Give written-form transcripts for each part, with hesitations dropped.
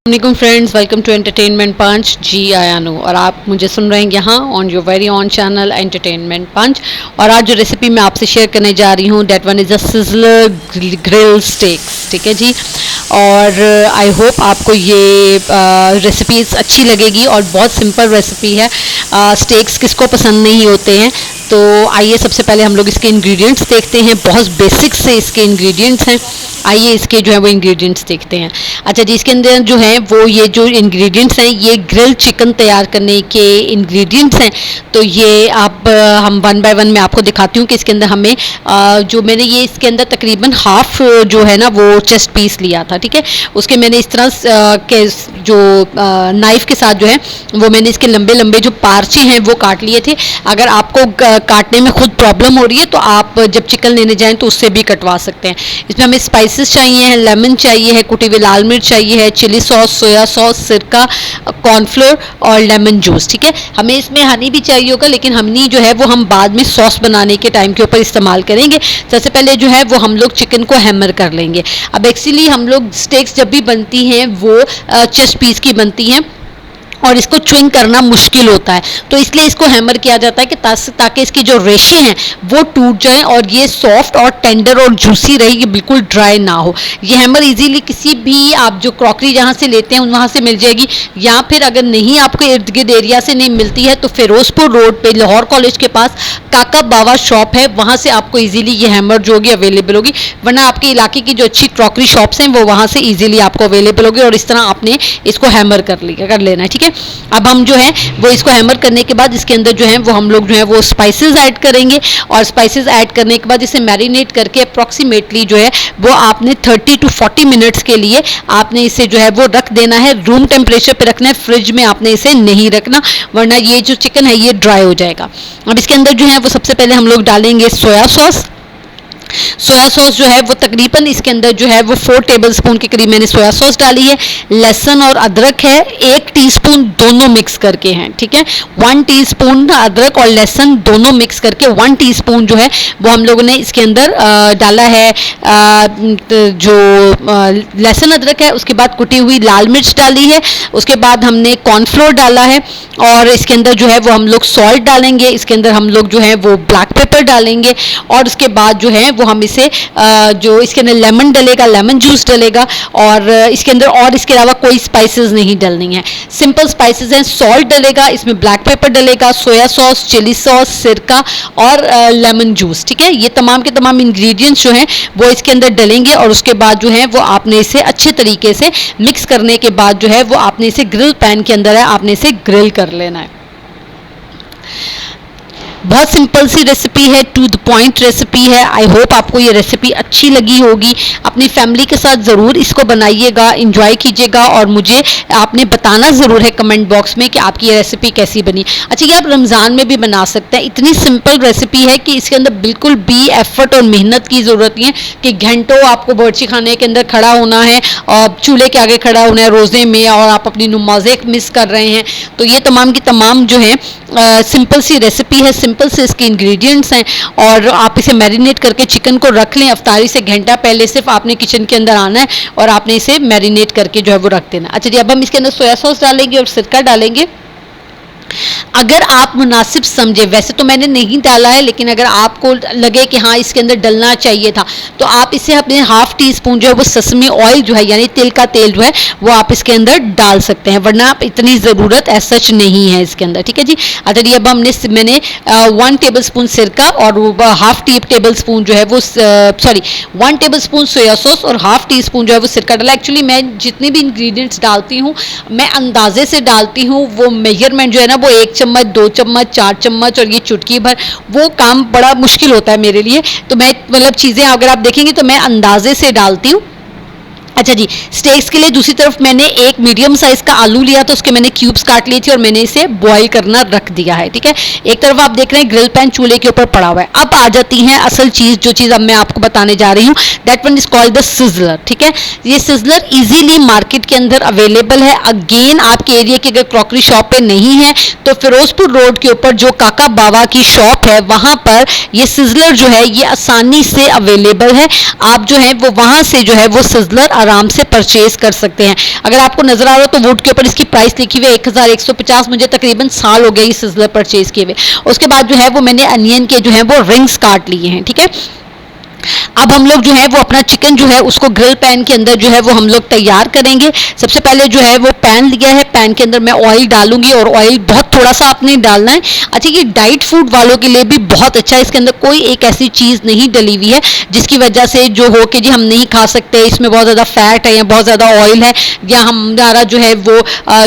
वालेकुम friends, welcome to entertainment punch. जी आयानु और आप मुझे सुन रहे हैं यहाँ on your very own channel entertainment punch. और आज जो रेसिपी मैं आपसे शेयर करने जा रही हूँ date one is a sizzler grill steaks. ठीक है जी, और आई होप आपको ये रेसिपीज अच्छी लगेगी और बहुत सिंपल रेसिपी है। स्टेक्स किसको पसंद नहीं होते हैं। तो आइए सबसे पहले हम लोग इसके इंग्रेडिएंट्स देखते हैं। बहुत बेसिक से इसके इंग्रेडिएंट्स हैं। आइए इसके जो है वो इंग्रेडिएंट्स देखते हैं। अच्छा जी, इसके अंदर जो है वो ये जो इंग्रेडिएंट्स हैं ये ग्रिल चिकन तैयार करने के इंग्रेडिएंट्स हैं। तो ये आप हम वन बाय वन मैं आपको दिखाती हूँ कि इसके अंदर हमें जो मैंने ये इसके अंदर तकरीबन हाफ जो है ना वो चेस्ट पीस लिया था। ठीक है, उसके मैंने इस तरह के जो नाइफ के साथ जो है वो मैंने इसके लंबे लंबे जो पार्चे हैं वो काट लिए थे। अगर आपको काटने में खुद प्रॉब्लम हो रही है तो आप जब चिकन लेने जाएं तो उससे भी कटवा सकते हैं। इसमें हमें स्पाइसेस चाहिए हैं, लेमन चाहिए है, कुटी हुई लाल मिर्च चाहिए है, चिली सॉस, सोया सॉस, सिरका, कॉर्नफ्लोर और लेमन जूस। ठीक है, हमें इसमें हनी भी चाहिए होगा, लेकिन हनी जो है वो हम बाद में सॉस बनाने के टाइम के ऊपर इस्तेमाल करेंगे। सबसे पहले जो है वो हम लोग चिकन को हैमर कर लेंगे। अब एक्चुअली हम लोग स्टेक्स जब भी बनती हैं वो चेस्ट पीस की बनती हैं और इसको च्विंग करना मुश्किल होता है, तो इसलिए इसको हैमर किया जाता है कि ताकि इसकी जो रेशे हैं वो टूट जाएं और ये सॉफ्ट और टेंडर और जूसी रहे, ये बिल्कुल ड्राई ना हो। ये हैमर इजीली किसी भी आप जो क्रॉकरी जहाँ से लेते हैं वहाँ से मिल जाएगी, या फिर अगर नहीं आपको इर्द गिर्द एरिया से नहीं मिलती है तो फिरोजपुर रोड पे लाहौर कॉलेज के पास काका बावा शॉप है, वहाँ से आपको ईजिली ये हैमर जो होगी अवेलेबल होगी। वरना आपके इलाके की जो अच्छी क्रॉकरी शॉप्स हैं वो वहाँ से ईजिली आपको अवेलेबल होगी और इस तरह आपने इसको हैमर कर लेना है। ठीक है, अब हम जो है वो इसको हैमर करने के बाद इसके अंदर जो है वो हम लोग जो है वो स्पाइसेस ऐड करेंगे और स्पाइसेस ऐड करने के बाद इसे मैरिनेट करके अप्रॉक्सीमेटली जो है वो आपने 30 to 40 मिनट्स के लिए आपने इसे जो है वो रख देना है। रूम टेम्परेचर पे रखना है, फ्रिज में आपने इसे नहीं रखना, वरना ये जो चिकन है ये ड्राई हो जाएगा। अब इसके अंदर जो है वो सबसे पहले हम लोग डालेंगे सोया सॉस। सोया सॉस जो है वो तकरीबन इसके अंदर जो है वो 4 टेबलस्पून के करीब मैंने सोया सॉस डाली है। लहसुन और अदरक है 1 टीस्पून, दोनों मिक्स करके हैं। ठीक है, 1 टीस्पून अदरक और लहसुन दोनों मिक्स करके 1 टीस्पून जो है वो हम लोगों ने इसके अंदर डाला है। जो लहसुन अदरक है उसके बाद कुटी हुई लाल मिर्च डाली है, उसके बाद हमने कॉर्नफ्लोर डाला है और इसके अंदर जो है वो हम लोग सॉल्ट डालेंगे, इसके अंदर हम लोग जो है वो ब्लैक पेपर डालेंगे और उसके बाद जो है वो हम इसे जो इसके अंदर लेमन डलेगा, लेमन जूस डलेगा और इसके अंदर और इसके अलावा कोई स्पाइसेस नहीं डलनी है। सिंपल स्पाइसेस हैं, सॉल्ट डलेगा, इसमें ब्लैक पेपर डलेगा, सोया सॉस, चिली सॉस, सिरका और लेमन जूस। ठीक है, ये तमाम के तमाम इंग्रेडिएंट्स जो हैं वो इसके अंदर डलेंगे और उसके बाद जो है वो आपने इसे अच्छे तरीके से मिक्स करने के बाद जो है वो आपने इसे ग्रिल पैन के अंदर है आपने इसे ग्रिल कर लेना है। बहुत सिंपल सी रेसिपी है, टू द पॉइंट रेसिपी है। आई होप आपको ये रेसिपी अच्छी लगी होगी। अपनी फैमिली के साथ ज़रूर इसको बनाइएगा, इंजॉय कीजिएगा और मुझे आपने बताना ज़रूर है कमेंट बॉक्स में कि आपकी ये रेसिपी कैसी बनी। अच्छा, ये आप रमज़ान में भी बना सकते हैं। इतनी सिंपल रेसिपी है कि इसके अंदर बिल्कुल भी एफर्ट और मेहनत की ज़रूरत नहीं है कि घंटों आपको बावर्ची खाने के अंदर खड़ा होना है और चूल्हे के आगे खड़ा होना है रोज़े में और आप अपनी नमाज़ें मिस कर रहे हैं। तो ये तमाम की तमाम जो है सिंपल सी रेसिपी है, सिंपल से इसके इंग्रेडिएंट्स हैं और आप इसे मैरिनेट करके चिकन को रख लें। अफ्तारी से घंटा पहले सिर्फ आपने किचन के अंदर आना है और आपने इसे मैरिनेट करके जो है वो रख देना। अच्छा जी, अब हम इसके अंदर सोया सॉस डालेंगे और सिरका डालेंगे। अगर आप मुनासिब समझे, वैसे तो मैंने नहीं डाला है, लेकिन अगर आपको लगे कि हाँ इसके अंदर डलना चाहिए था तो आप इसे अपने हाफ टी स्पून जो है वो ससमी ऑयल जो है यानी तिल का तेल जो है वो आप इसके अंदर डाल सकते हैं, वरना आप इतनी ज़रूरत एज सच नहीं है इसके अंदर। ठीक है जी, अच्छा जी, अब मैंने 1 टेबल स्पून सिरका और हाफ टेबल स्पून जो है वो 1 टेबल स्पून सोया सॉस और हाफ टी स्पून जो है वो सिरका डाला। एक्चुअली मैं जितने भी इंग्रेडिएंट्स डालती हूँ मैं अंदाजे से डालती हूँ, वो मेजरमेंट जो है ना वो 1 चम्मच, 2 चम्मच, 4 चम्मच और ये चुटकी भर, वो काम बड़ा मुश्किल होता है मेरे लिए। तो मैं मतलब चीज़ें अगर आप देखेंगे तो मैं अंदाजे से डालती हूँ। अच्छा जी, स्टेक्स के लिए दूसरी तरफ मैंने एक मीडियम साइज का आलू लिया था, उसके मैंने क्यूब्स काट लिए थे और मैंने इसे बॉईल करना रख दिया है। ठीक है, एक तरफ आप देख रहे हैं ग्रिल पैन चूल्हे के ऊपर पड़ा हुआ है। अब आ जाती है असल चीज़, जो चीज़ अब मैं आपको बताने जा रही हूँ, that one is called the sizzler. ठीक है, ये सिजलर इजीली मार्केट के अंदर अवेलेबल है। अगेन आपके एरिया की अगर क्रॉकरी शॉप पे नहीं है तो फिरोजपुर रोड के ऊपर जो काका बाबा की शॉप है वहाँ पर ये सिजलर जो है ये आसानी से अवेलेबल है। आप जो है वो वहाँ से जो है वो सिजलर आराम से परचेज कर सकते हैं। अगर आपको नजर आ रहा हो तो वुड के ऊपर इसकी प्राइस लिखी हुई है 1150, मुझे तकरीबन साल हो गया ये सिजलर परचेज किए हुए। उसके बाद जो है वो मैंने अनियन के जो है वो रिंग्स काट लिए हैं, ठीक है। अब हम लोग जो है वो अपना चिकन जो है उसको ग्रिल पैन के अंदर जो है वो हम लोग तैयार करेंगे। सबसे पहले जो है वो पैन लिया है, पैन के अंदर मैं ऑयल डालूंगी और ऑयल बहुत थोड़ा सा आपने डालना है। अच्छा, ये डाइट फूड वालों के लिए भी बहुत अच्छा है, इसके अंदर कोई एक ऐसी चीज़ नहीं डली हुई है जिसकी वजह से जो हो कि जी हम नहीं खा सकते, इसमें बहुत ज़्यादा फैट है या बहुत ज़्यादा ऑयल है या हमारा जो है वो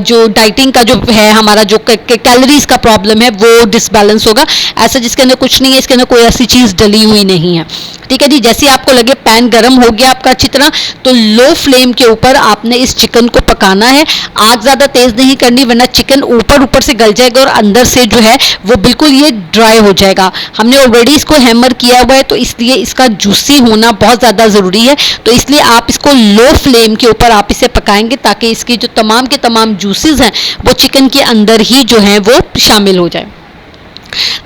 जो डाइटिंग का जो है हमारा जो कैलोरीज का प्रॉब्लम है वो डिसबैलेंस होगा। ऐसा जिसके अंदर कुछ नहीं है, इसके अंदर कोई ऐसी चीज़ डली हुई नहीं है, ठीक है जी। जैसे ही आपको लगे पैन गरम हो गया आपका अच्छी तरह, तो लो फ्लेम के ऊपर आपने इस चिकन को पकाना है। आग ज़्यादा तेज़ नहीं करनी वरना चिकन ऊपर ऊपर से गल जाएगा और अंदर से जो है वो बिल्कुल ये ड्राई हो जाएगा। हमने ऑलरेडी इसको हैमर किया हुआ है तो इसलिए इसका जूसी होना बहुत ज़्यादा ज़रूरी है, तो इसलिए आप इसको लो फ्लेम के ऊपर आप इसे पकाएंगे ताकि इसकी जो तमाम के तमाम जूसेस हैं वो चिकन के अंदर ही जो है वो शामिल हो जाए।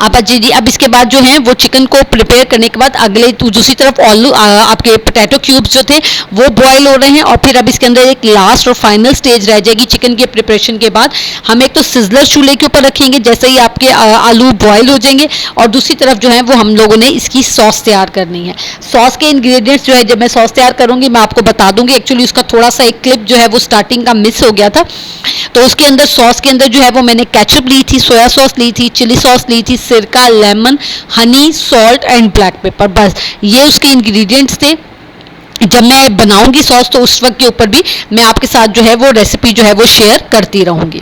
अब जी अब इसके बाद जो है वो चिकन को प्रिपेयर करने के बाद अगले दूसरी तरफ आलू आपके पोटैटो क्यूब्स जो थे वो बॉईल हो रहे हैं और फिर अब इसके अंदर एक लास्ट और फाइनल स्टेज रह जाएगी चिकन के प्रिपरेशन के बाद। हम एक तो सिजलर चूल्हे के ऊपर रखेंगे जैसे ही आपके आलू बॉईल हो जाएंगे और दूसरी तरफ जो है वो हम लोगों ने इसकी सॉस तैयार करनी है। सॉस के इंग्रेडिएंट्स जो है जब मैं सॉस तैयार करूंगी मैं आपको बता दूंगी। एक्चुअली उसका थोड़ा सा एक क्लिप जो है वो स्टार्टिंग का मिस हो गया था। तो उसके अंदर सॉस के अंदर जो है वो मैंने केचप ली थी, सोया सॉस ली थी, चिली सॉस ली थी, सिरका, lemon, Honey, salt and black pepper, बस ये उसके इंग्रेडिएंट्स थे। जब मैं बनाऊंगी सॉस तो उस वक्त के ऊपर भी मैं आपके साथ जो है वो रेसिपी जो है वो शेयर करती रहूंगी।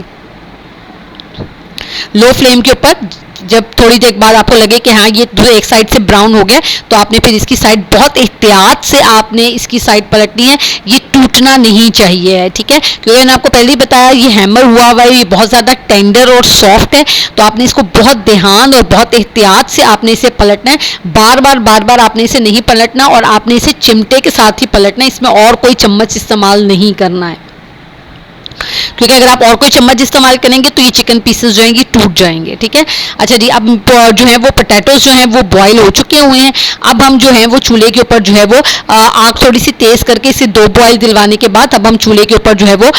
लो फ्लेम के ऊपर जब थोड़ी देर बाद आपको लगे कि हाँ ये एक साइड से ब्राउन हो गया तो आपने फिर इसकी साइड बहुत एहतियात से आपने इसकी साइड पलटनी है, ये टूटना नहीं चाहिए है, ठीक है। क्योंकि मैंने आपको पहले ही बताया ये हैमर हुआ हुआ है, ये बहुत ज़्यादा टेंडर और सॉफ्ट है, तो आपने इसको बहुत ध्यान और बहुत एहतियात से आपने इसे पलटना है। बार बार आपने इसे नहीं पलटना और आपने इसे चिमटे के साथ ही पलटना है, इसमें और कोई चम्मच इस्तेमाल नहीं करना है, क्योंकि अगर आप और कोई चम्मच इस्तेमाल करेंगे तो ये चिकन पीसेस जो हैं टूट जाएंगे, ठीक है। अच्छा जी, अब जो है वो पोटैटोज जो हैं वो बॉईल हो चुके हुए हैं। अब हम जो है वो चूल्हे के ऊपर जो है वो आग थोड़ी सी तेज़ करके इसे 2 बॉईल दिलवाने के बाद अब हम चूल्हे के ऊपर जो है वो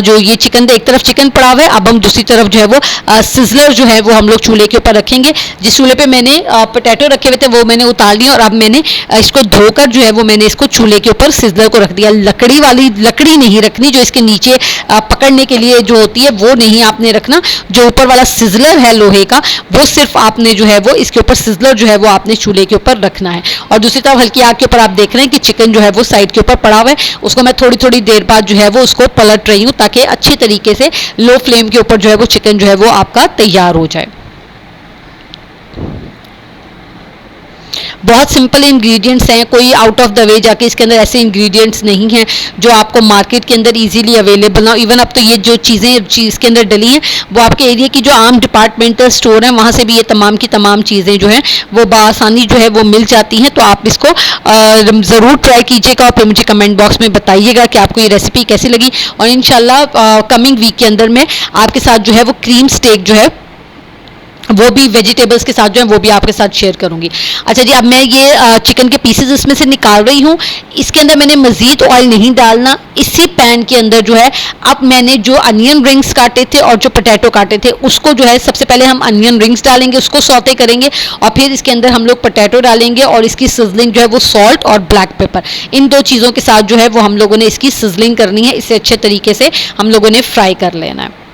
जो ये चिकन एक तरफ चिकन पड़ा हुआ है, अब हम दूसरी तरफ जो है वो सिजलर जो है वो हम लोग चूल्हे के ऊपर रखेंगे। जिस चूल्हे पर मैंने पोटैटो रखे हुए थे वो मैंने उतार लिया और अब मैंने इसको धोकर जो है वो मैंने इसको चूल्हे के ऊपर सिजलर को रख दिया। लकड़ी नहीं रखनी जो इसके नीचे पकड़ने के लिए जो होती है वो नहीं आपने रखना, जो ऊपर वाला सिजलर है लोहे का वो सिर्फ आपने जो है वो इसके ऊपर सिजलर जो है वो आपने चूल्हे के ऊपर रखना है। और दूसरी तरफ हल्की आग के ऊपर आप देख रहे हैं कि चिकन जो है वो साइड के ऊपर पड़ा हुआ है, उसको मैं थोड़ी देर बाद जो है वो उसको पलट रही हूँ ताकि अच्छी तरीके से लो फ्लेम के ऊपर जो है वो चिकन जो है वो आपका तैयार हो जाए। बहुत सिंपल इंग्रेडिएंट्स हैं, कोई आउट ऑफ द वे जाके इसके अंदर ऐसे इंग्रेडिएंट्स नहीं हैं जो आपको मार्केट के अंदर इजीली अवेलेबल ना। इवन अब तो ये जो चीज़ें इसके अंदर डली हैं वो आपके एरिया की जो आम डिपार्टमेंटल स्टोर हैं वहाँ से भी ये तमाम की तमाम चीज़ें जो हैं वो बआसानी जो है वो मिल जाती हैं। तो आप इसको ज़रूर ट्राई कीजिएगा और फिर मुझे कमेंट बॉक्स में बताइएगा कि आपको ये रेसिपी कैसी लगी। और इंशाल्लाह कमिंग वीक के अंदर मैं आपके साथ जो है वो क्रीम स्टेक जो है वो भी वेजिटेबल्स के साथ जो है वो भी आपके साथ शेयर करूंगी। अच्छा जी, अब मैं ये चिकन के पीसेस इसमें से निकाल रही हूँ। इसके अंदर मैंने मज़ीद ऑयल नहीं डालना, इसी पैन के अंदर जो है अब मैंने जो अनियन रिंग्स काटे थे और जो पोटैटो काटे थे उसको जो है सबसे पहले हम अनियन रिंग्स डालेंगे, उसको सौते करेंगे और फिर इसके अंदर हम लोग पोटैटो डालेंगे और इसकी सिजलिंग जो है वो सॉल्ट और ब्लैक पेपर, इन 2 चीज़ों के साथ जो है वो हम लोगों ने इसकी सिजलिंग करनी है। इसे अच्छे तरीके से हम लोगों ने फ्राई कर लेना है।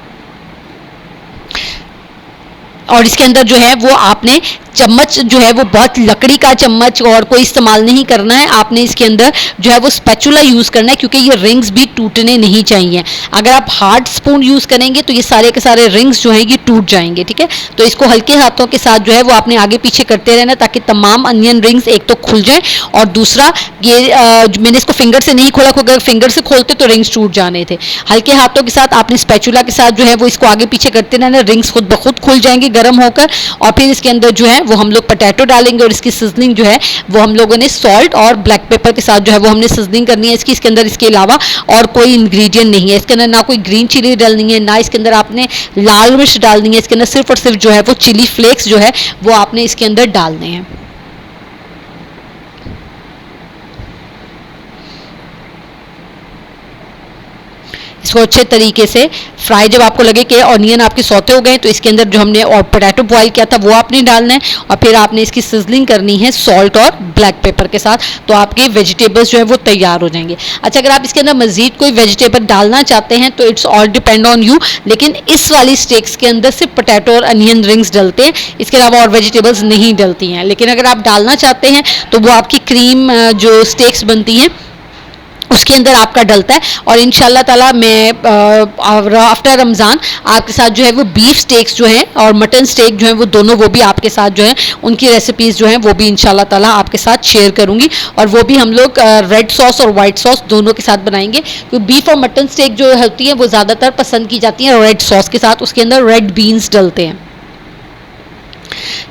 और इसके अंदर जो है वो आपने चम्मच जो है वो बहुत लकड़ी का चम्मच और कोई इस्तेमाल नहीं करना है, आपने इसके अंदर जो है वो स्पैचुला यूज़ करना है क्योंकि ये रिंग्स भी टूटने नहीं चाहिए। अगर आप हार्ड स्पून यूज़ करेंगे तो ये सारे के सारे रिंग्स जो हैं ये टूट जाएंगे, ठीक है। तो इसको हल्के हाथों के साथ जो है वो आपने आगे पीछे करते रहना ताकि तमाम अनियन रिंग्स एक तो खुल जाए और दूसरा ये मैंने इसको फिंगर से नहीं खोला, अगर फिंगर से खोलते तो रिंग्स टूट जाने थे। हल्के हाथों के साथ आपने स्पैचुला के साथ जो है वो इसको आगे पीछे करते रहना, रिंग्स खुद ब खुद खुल जाएंगे गर्म होकर। और फिर इसके अंदर जो है वो हम लोग पोटैटो डालेंगे और इसकी सिजलिंग जो है वो हम लोगों ने सॉल्ट और ब्लैक पेपर के साथ जो है वो हमने सिजलिंग करनी है इसकी। इसके अंदर इसके अलावा और कोई इंग्रेडिएंट नहीं है, इसके अंदर ना कोई ग्रीन चिली डालनी है, ना इसके अंदर आपने लाल मिर्च डालनी है, इसके अंदर सिर्फ और सिर्फ जो है वो चिली फ्लेक्स जो है वो आपने इसके अंदर डालने हैं। इसको अच्छे तरीके से फ्राई, जब आपको लगे कि ऑनियन आपके सौते हो गए तो इसके अंदर जो हमने और पोटैटो बॉईल किया था वो आपने डालना है, और फिर आपने इसकी सिजलिंग करनी है सॉल्ट और ब्लैक पेपर के साथ, तो आपके वेजिटेबल्स जो है वो तैयार हो जाएंगे। अच्छा, अगर आप इसके अंदर मजीद कोई वेजिटेबल डालना चाहते हैं तो it's all depend on you, लेकिन इस वाली स्टेक्स के अंदर सिर्फ पोटैटो और अनियन रिंग्स डलते हैं, इसके अलावा और वेजिटेबल्स नहीं डलती हैं। लेकिन अगर आप डालना चाहते हैं तो वो आपकी क्रीम जो स्टेक्स बनती हैं उसके अंदर आपका डलता है। और इंशाल्लाह ताला मैं आफ्टर रमज़ान आपके साथ जो है वो बीफ स्टेक्स जो हैं और मटन स्टेक जो है वो दोनों, वो भी आपके साथ जो है उनकी रेसिपीज़ जो हैं वो भी इंशाल्लाह ताला आपके साथ शेयर करूंगी, और वो भी हम लोग रेड सॉस और वाइट सॉस दोनों के साथ बनाएंगे, क्योंकि बीफ और मटन स्टेक जो होती है वो ज़्यादातर पसंद की जाती है रेड सॉस के साथ, उसके अंदर रेड बीन्स डलते हैं।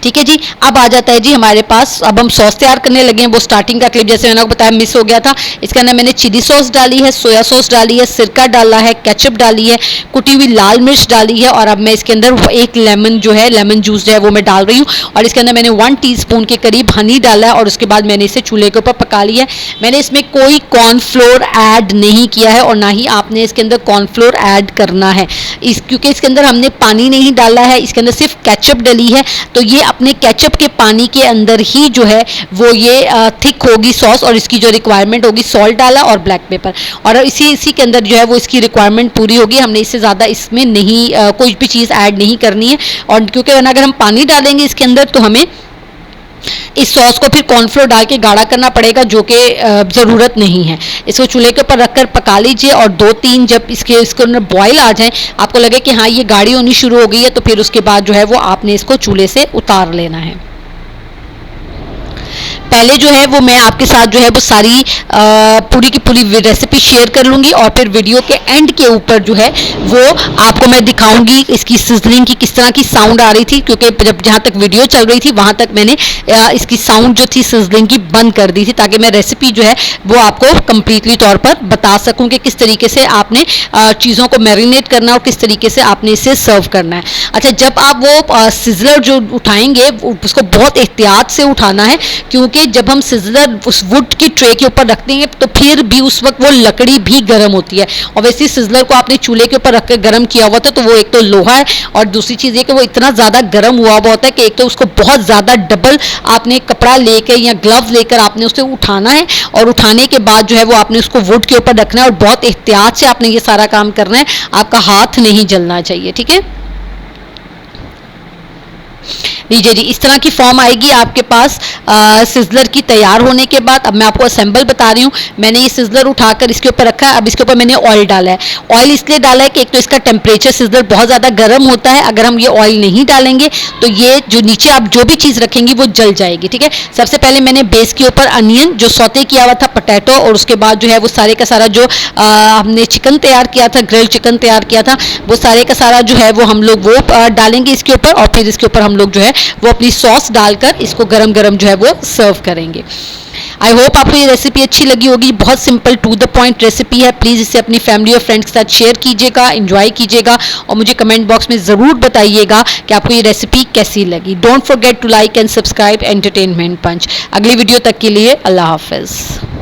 ठीक है जी, अब आ जाता है जी हमारे पास, अब हम सॉस तैयार करने लगे हैं। वो स्टार्टिंग का क्लिप जैसे मैंने आपको बताया मिस हो गया था। इसके अंदर मैंने चिली सॉस डाली है, सोया सॉस डाली है, सिरका डाला है, केचप डाली है, कुटी हुई लाल मिर्च डाली है, और अब मैं इसके अंदर एक लेमन जो है, लेमन जूस जो है वो मैं डाल रही हूँ, और इसके अंदर मैंने 1 टीस्पून के करीब हनी डाला है, और उसके बाद मैंने इसे चूल्हे के ऊपर पका लिया है। मैंने इसमें कोई कॉर्नफ्लोर ऐड नहीं किया है, और ना ही आपने इसके अंदर कॉर्नफ्लोर ऐड करना है, क्योंकि इसके अंदर हमने पानी नहीं डाला है, इसके अंदर सिर्फ केचप डली है, तो ये अपने केचप के पानी के अंदर ही जो है वो ये थिक होगी सॉस, और इसकी जो रिक्वायरमेंट होगी, सॉल्ट डाला और ब्लैक पेपर, और इसी के अंदर जो है वो इसकी रिक्वायरमेंट पूरी होगी। हमने इससे ज़्यादा इसमें नहीं कोई भी चीज़ ऐड नहीं करनी है, और क्योंकि अगर हम पानी डालेंगे इसके अंदर तो हमें इस सॉस को फिर कॉर्नफ्लोर डाल के गाढ़ा करना पड़ेगा, जो कि ज़रूरत नहीं है। इसको चूल्हे के ऊपर रखकर पका लीजिए, और 2-3 जब इसके अंदर बॉयल आ जाए, आपको लगे कि हाँ ये गाढ़ी होनी शुरू हो गई है, तो फिर उसके बाद जो है वो आपने इसको चूल्हे से उतार लेना है। पहले जो है वो मैं आपके साथ जो है वो सारी पूरी की पूरी रेसिपी शेयर कर लूँगी, और फिर वीडियो के एंड के ऊपर जो है वो आपको मैं दिखाऊंगी इसकी सिजलिंग की किस तरह की साउंड आ रही थी, क्योंकि जब जहाँ तक वीडियो चल रही थी वहाँ तक मैंने इसकी साउंड जो थी सिजलिंग की बंद कर दी थी, ताकि मैं रेसिपी जो है वो आपको कम्प्लीटली तौर पर बता सकूँ कि किस तरीके से आपने चीज़ों को मैरिनेट करना है और किस तरीके से आपने इसे सर्व करना है। अच्छा, जब आप वो सिजलर जो उठाएंगे उसको बहुत एहतियात से उठाना है, क्योंकि जब हम सिजलर उस वुड की ट्रे के ऊपर रखते हैं तो फिर भी उस वक्त वो लकड़ी भी गर्म होती है, और वैसे सिजलर को आपने चूल्हे के ऊपर रख कर गर्म किया हुआ था तो वो एक तो लोहा है, और दूसरी चीज़ ये कि वो इतना ज़्यादा गर्म हुआ हुआ होता है कि एक तो उसको बहुत ज़्यादा डबल आपने कपड़ा लेकर या ग्लव्स लेकर आपने उसे उठाना है, और उठाने के बाद जो है वो आपने उसको वुड के ऊपर रखना है, और बहुत एहतियात से आपने ये सारा काम करना है, आपका हाथ नहीं जलना चाहिए। ठीक है, लीजिए जी, इस तरह की फॉर्म आएगी आपके पास सिजलर की तैयार होने के बाद। अब मैं आपको असेंबल बता रही हूँ। मैंने ये सिजलर उठाकर इसके ऊपर रखा है। अब इसके ऊपर मैंने ऑयल डाला है। ऑयल इसलिए डाला है कि एक तो इसका टेम्परेचर सिजलर बहुत ज़्यादा गर्म होता है, अगर हम ये ऑयल नहीं डालेंगे तो ये जो नीचे आप जो भी चीज़ रखेंगी वो जल जाएगी। ठीक है, सबसे पहले मैंने बेस के ऊपर अनियन जो सौते किया हुआ था, पोटैटो, और उसके बाद जो है वो सारे का सारा जो हमने चिकन तैयार किया था, ग्रिल्ड चिकन तैयार किया था, वो सारे का सारा जो है वो हम लोग वो डालेंगे इसके ऊपर, और फिर इसके ऊपर हम लोग जो है वो अपनी सॉस डालकर इसको गरम गरम जो है वो सर्व करेंगे। आई होप आपको ये रेसिपी अच्छी लगी होगी। बहुत simple to the point recipe है। प्लीज़ इसे अपनी फैमिली और फ्रेंड्स के साथ शेयर कीजिएगा, एंजॉय कीजिएगा, और मुझे कमेंट बॉक्स में ज़रूर बताइएगा कि आपको ये रेसिपी कैसी लगी। Don't forget to like and subscribe entertainment punch. अगली वीडियो तक के लिए अल्लाह हाफिज़।